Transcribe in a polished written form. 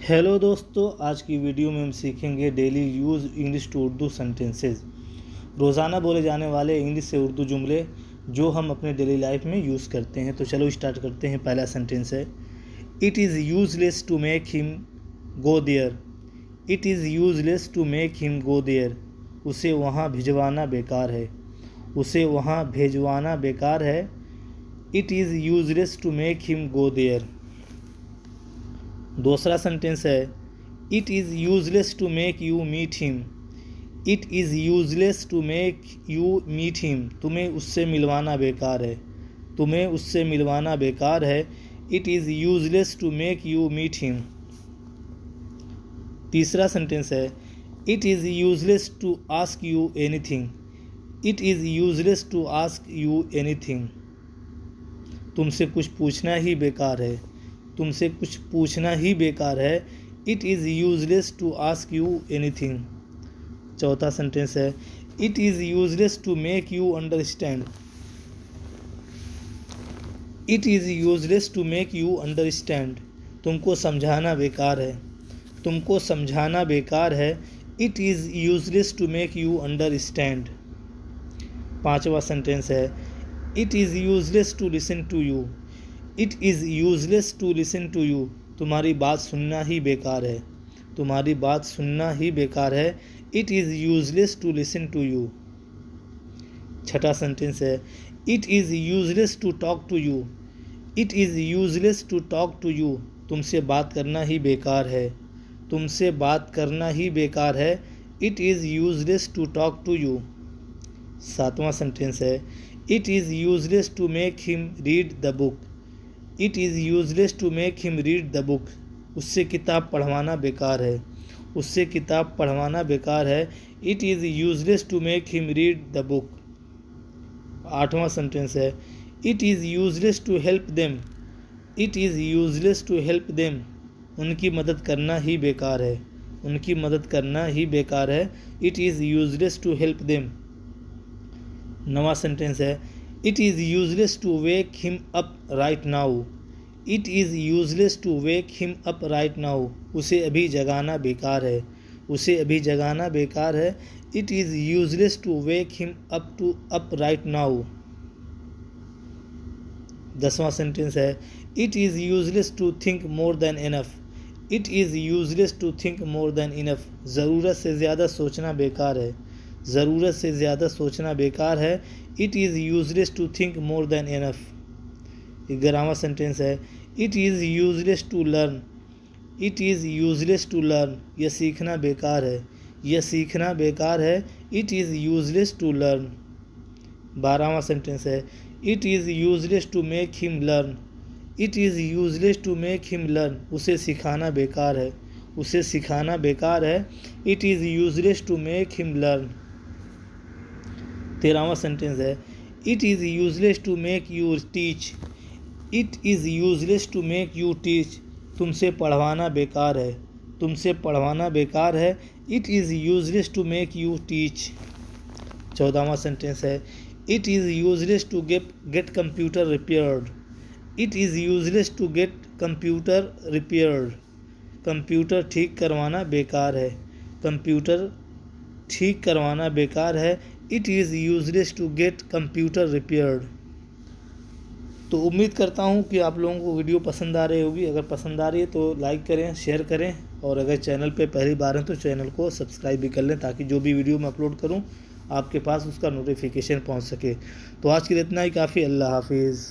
Hello दोस्तों, आज की वीडियो में हम सीखेंगे daily use English to Urdu sentences. रोज़ाना बोले जाने वाले इंग्लिश से उर्दू जुमले जो हम अपने डेली लाइफ में यूज़ करते हैं। तो चलो स्टार्ट करते हैं। पहला सेंटेंस है, it is useless to make him go there. It is useless to make him go there. उसे वहाँ भिजवाना बेकार है। उसे वहाँ भेजवाना बेकार है। It is useless to make him go there. दूसरा सेंटेंस है, it is useless to make you meet him. It is useless to make you meet him. तुम्हें उससे मिलवाना बेकार है। तुम्हें उससे मिलवाना बेकार है। It is useless to make you meet him. तीसरा सेंटेंस है, it is useless to ask you anything. It is useless to ask you anything. तुमसे कुछ पूछना ही बेकार है। तुमसे कुछ पूछना ही बेकार है। It is useless to ask you anything. चौथा सेंटेंस है, it is useless to make you understand. It is useless to make you understand. तुमको समझाना बेकार है। तुमको समझाना बेकार है। It is useless to make you understand. पांचवा सेंटेंस है, it is useless to listen to you. It is useless to listen to you. तुम्हारी बात सुनना ही बेकार है। तुम्हारी बात सुनना ही बेकार है। It is useless to listen to you. छठा सेंटेंस है, it is useless to talk to you. It is useless to talk to you. तुमसे बात करना ही बेकार है। तुमसे बात करना ही बेकार है। It is useless to talk to you. सातवां सेंटेंस है, it is useless to make him read the book. It is useless to make him read the book. उससे किताब पढ़वाना बेकार है। उससे किताब पढ़वाना बेकार है। It is useless to make him read the book. आठवां सेंटेंस है, it is useless to help them. It is useless to help them. उनकी मदद करना ही बेकार है। उनकी मदद करना ही बेकार है। It is useless to help them. नवा सेंटेंस है, it is useless to wake him up right now. It is useless to wake him up right now. उसे अभी जगाना बेकार है। उसे अभी जगाना बेकार है। It is useless to wake him up right now. 10वां सेंटेंस है, it is useless to think more than enough. It is useless to think more than enough. ज़रूरत से ज़्यादा सोचना बेकार है। ज़रूरत से ज़्यादा सोचना बेकार है। It is useless to think more than enough. 11वां सेंटेंस है, it is useless to learn. It is useless to learn. यह सीखना बेकार है। यह सीखना बेकार है। It is useless to learn. 12वां सेंटेंस है, it is useless to make him learn. It is useless to make him learn. उसे सिखाना बेकार है। उसे सिखाना बेकार है। It is useless to make him learn. 13वां sentence है, it is useless to make you teach. It is useless to make you teach. तुमसे पढ़वाना बेकार है। तुमसे पढ़वाना बेकार है। It is useless to make you teach. 14वां सेंटेंस है, it is useless to get computer repaired. It is useless to get computer repaired. Computer ठीक करवाना बेकार है। कंप्यूटर ठीक करवाना बेकार है। It is useless to get computer repaired. तो उम्मीद करता हूँ कि आप लोगों को वीडियो पसंद आ रही होगी। अगर पसंद आ रही है तो लाइक करें, शेयर करें, और अगर चैनल पे पहली बार हैं तो चैनल को सब्सक्राइब भी कर लें, ताकि जो भी वीडियो मैं अपलोड करूँ आपके पास उसका नोटिफिकेशन पहुँच सके। तो आज के लिए इतना ही काफ़ी। अल्लाह हाफिज़।